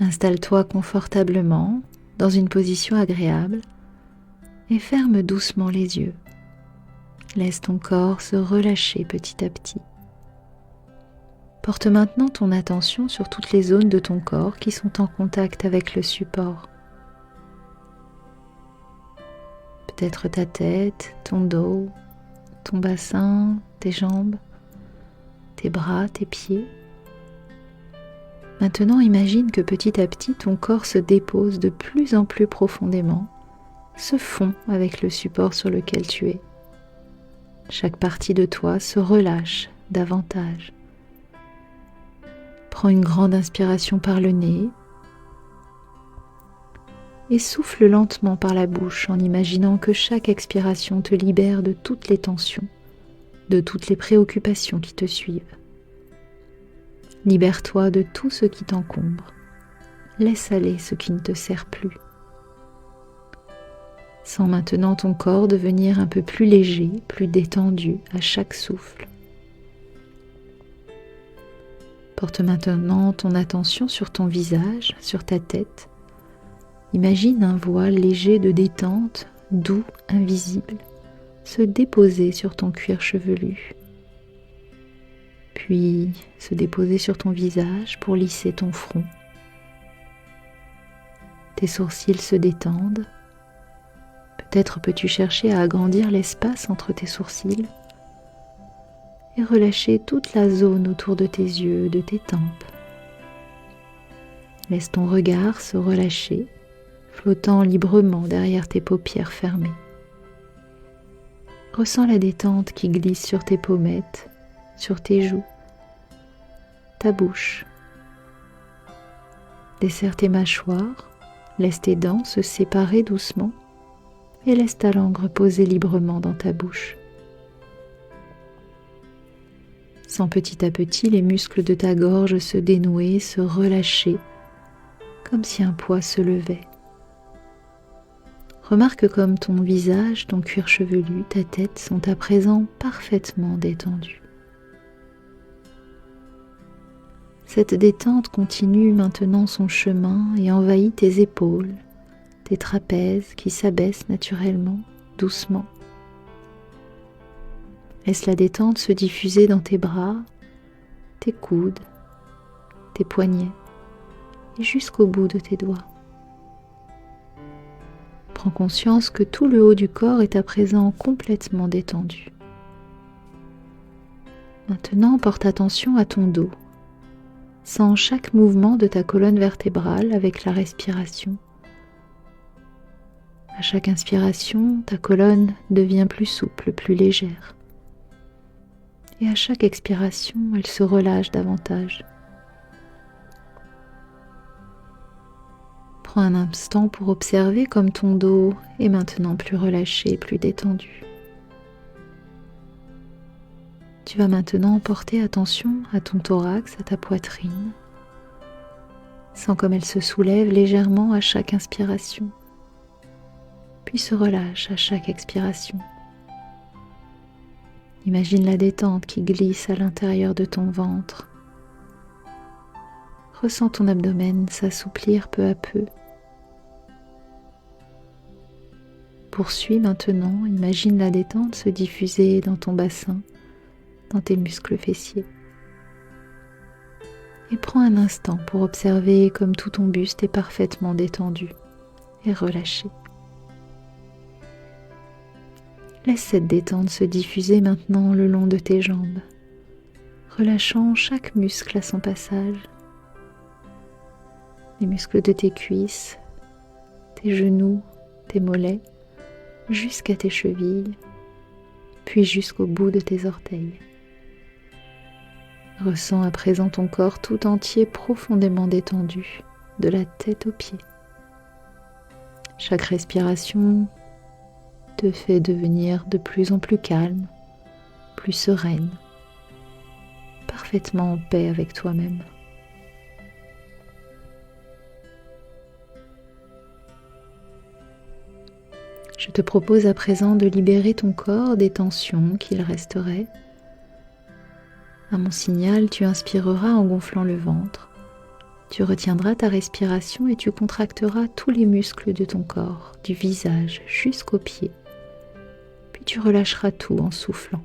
Installe-toi confortablement dans une position agréable et ferme doucement les yeux. Laisse ton corps se relâcher petit à petit. Porte maintenant ton attention sur toutes les zones de ton corps qui sont en contact avec le support. Peut-être ta tête, ton dos, ton bassin, tes jambes, tes bras, tes pieds. Maintenant, imagine que petit à petit, ton corps se dépose de plus en plus profondément, se fond avec le support sur lequel tu es. Chaque partie de toi se relâche davantage. Prends une grande inspiration par le nez et souffle lentement par la bouche en imaginant que chaque expiration te libère de toutes les tensions, de toutes les préoccupations qui te suivent. Libère-toi de tout ce qui t'encombre. Laisse aller ce qui ne te sert plus. Sens maintenant ton corps devenir un peu plus léger, plus détendu à chaque souffle. Porte maintenant ton attention sur ton visage, sur ta tête. Imagine un voile léger de détente, doux, invisible, se déposer sur ton cuir chevelu. Puis se déposer sur ton visage pour lisser ton front. Tes sourcils se détendent. Peut-être peux-tu chercher à agrandir l'espace entre tes sourcils et relâcher toute la zone autour de tes yeux, de tes tempes. Laisse ton regard se relâcher, flottant librement derrière tes paupières fermées. Ressens la détente qui glisse sur tes pommettes, sur tes joues, ta bouche. Desserre tes mâchoires, laisse tes dents se séparer doucement et laisse ta langue reposer librement dans ta bouche. Sens petit à petit les muscles de ta gorge se dénouer, se relâcher, comme si un poids se levait. Remarque comme ton visage, ton cuir chevelu, ta tête sont à présent parfaitement détendus. Cette détente continue maintenant son chemin et envahit tes épaules, tes trapèzes qui s'abaissent naturellement, doucement. Laisse la détente se diffuser dans tes bras, tes coudes, tes poignets et jusqu'au bout de tes doigts. Prends conscience que tout le haut du corps est à présent complètement détendu. Maintenant, porte attention à ton dos. Sens chaque mouvement de ta colonne vertébrale avec la respiration. À chaque inspiration, ta colonne devient plus souple, plus légère. Et à chaque expiration, elle se relâche davantage. Prends un instant pour observer comme ton dos est maintenant plus relâché, plus détendu. Tu vas maintenant porter attention à ton thorax, à ta poitrine. Sens comme elle se soulève légèrement à chaque inspiration, puis se relâche à chaque expiration. Imagine la détente qui glisse à l'intérieur de ton ventre. Ressens ton abdomen s'assouplir peu à peu. Poursuis maintenant, imagine la détente se diffuser dans ton bassin, dans tes muscles fessiers. Et prends un instant pour observer comme tout ton buste est parfaitement détendu et relâché. Laisse cette détente se diffuser maintenant le long de tes jambes, relâchant chaque muscle à son passage. Les muscles de tes cuisses, tes genoux, tes mollets, jusqu'à tes chevilles, puis jusqu'au bout de tes orteils. Ressens à présent ton corps tout entier profondément détendu, de la tête aux pieds. Chaque respiration te fait devenir de plus en plus calme, plus sereine, parfaitement en paix avec toi-même. Je te propose à présent de libérer ton corps des tensions qu'il resterait. À mon signal, tu inspireras en gonflant le ventre, Tu retiendras ta respiration et tu contracteras tous les muscles de ton corps, du visage jusqu'aux pieds. Puis tu relâcheras tout en soufflant.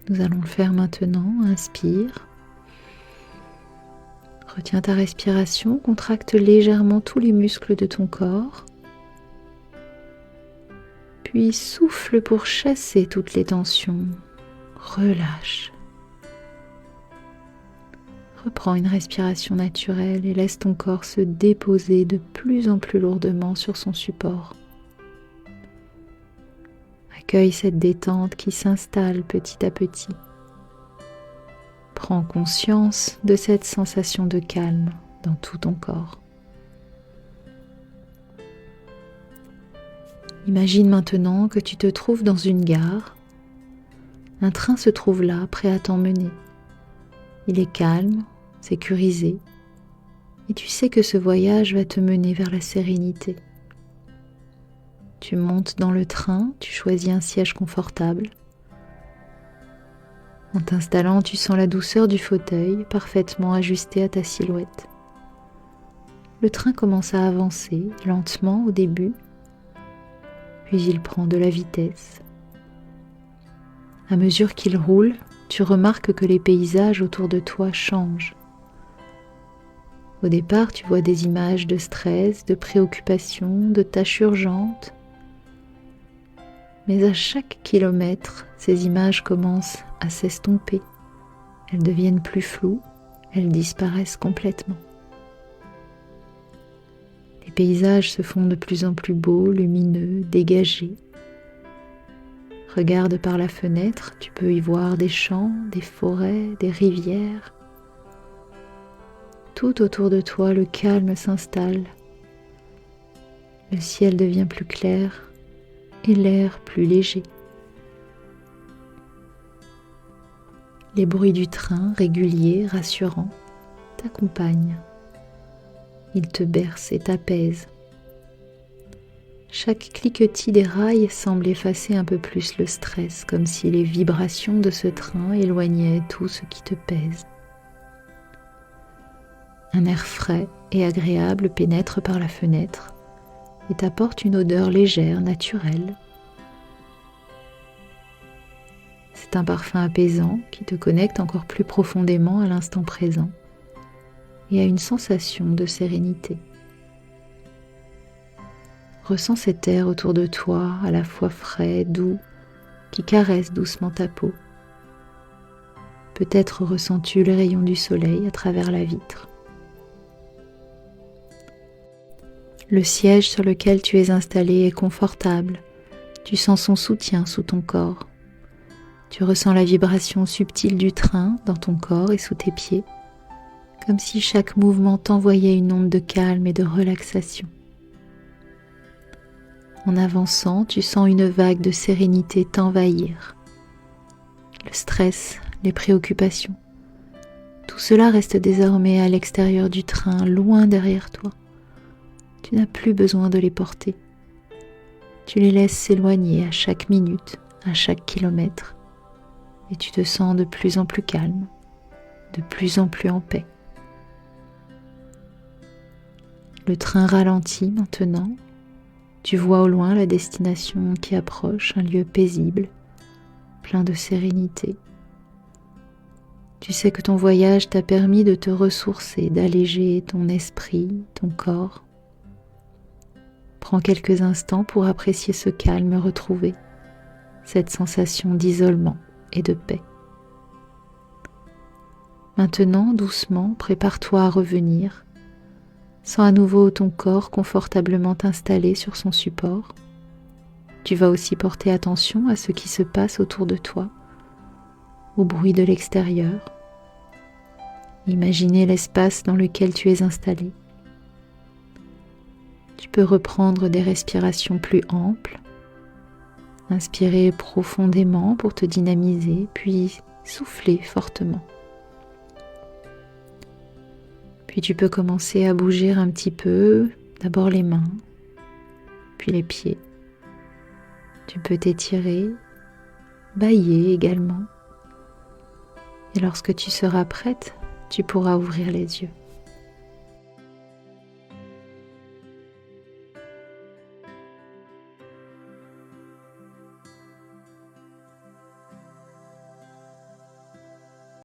Nous allons le faire maintenant. Inspire. Retiens ta respiration, contracte légèrement tous les muscles de ton corps. Puis souffle pour chasser toutes les tensions. Relâche. Reprends une respiration naturelle et laisse ton corps se déposer de plus en plus lourdement sur son support. Accueille cette détente qui s'installe petit à petit. Prends conscience de cette sensation de calme dans tout ton corps. Imagine maintenant que tu te trouves dans une gare. Un train se trouve là, prêt à t'emmener. Il est calme, sécurisé, et tu sais que ce voyage va te mener vers la sérénité. Tu montes dans le train, tu choisis un siège confortable. En t'installant, tu sens la douceur du fauteuil parfaitement ajusté à ta silhouette. Le train commence à avancer lentement au début, puis il prend de la vitesse. À mesure qu'il roule, tu remarques que les paysages autour de toi changent. Au départ, tu vois des images de stress, de préoccupation, de tâches urgentes. Mais à chaque kilomètre, ces images commencent à s'estomper. Elles deviennent plus floues, elles disparaissent complètement. Les paysages se font de plus en plus beaux, lumineux, dégagés. Regarde par la fenêtre, tu peux y voir des champs, des forêts, des rivières. Tout autour de toi, le calme s'installe. Le ciel devient plus clair et l'air plus léger. Les bruits du train, réguliers, rassurants, t'accompagnent. Ils te bercent et t'apaisent. Chaque cliquetis des rails semble effacer un peu plus le stress, comme si les vibrations de ce train éloignaient tout ce qui te pèse. Un air frais et agréable pénètre par la fenêtre et t'apporte une odeur légère, naturelle. C'est un parfum apaisant qui te connecte encore plus profondément à l'instant présent et à une sensation de sérénité. Ressens cet air autour de toi, à la fois frais, doux, qui caresse doucement ta peau. Peut-être ressens-tu les rayons du soleil à travers la vitre. Le siège sur lequel tu es installé est confortable. Tu sens son soutien sous ton corps. Tu ressens la vibration subtile du train dans ton corps et sous tes pieds, comme si chaque mouvement t'envoyait une onde de calme et de relaxation. En avançant, tu sens une vague de sérénité t'envahir. Le stress, les préoccupations, tout cela reste désormais à l'extérieur du train, loin derrière toi. Tu n'as plus besoin de les porter. Tu les laisses s'éloigner à chaque minute, à chaque kilomètre, et tu te sens de plus en plus calme, de plus en plus en paix. Le train ralentit maintenant. Tu vois au loin la destination qui approche, un lieu paisible, plein de sérénité. Tu sais que ton voyage t'a permis de te ressourcer, d'alléger ton esprit, ton corps. Prends quelques instants pour apprécier ce calme retrouvé, cette sensation d'isolement et de paix. Maintenant, doucement, prépare-toi à revenir. Sens à nouveau ton corps confortablement installé sur son support. Tu vas aussi porter attention à ce qui se passe autour de toi, au bruit de l'extérieur. Imaginez l'espace dans lequel tu es installé. Tu peux reprendre des respirations plus amples, inspirer profondément pour te dynamiser, puis souffler fortement. Puis tu peux commencer à bouger un petit peu, d'abord les mains, puis les pieds. Tu peux t'étirer, bâiller également. Et lorsque tu seras prête, tu pourras ouvrir les yeux.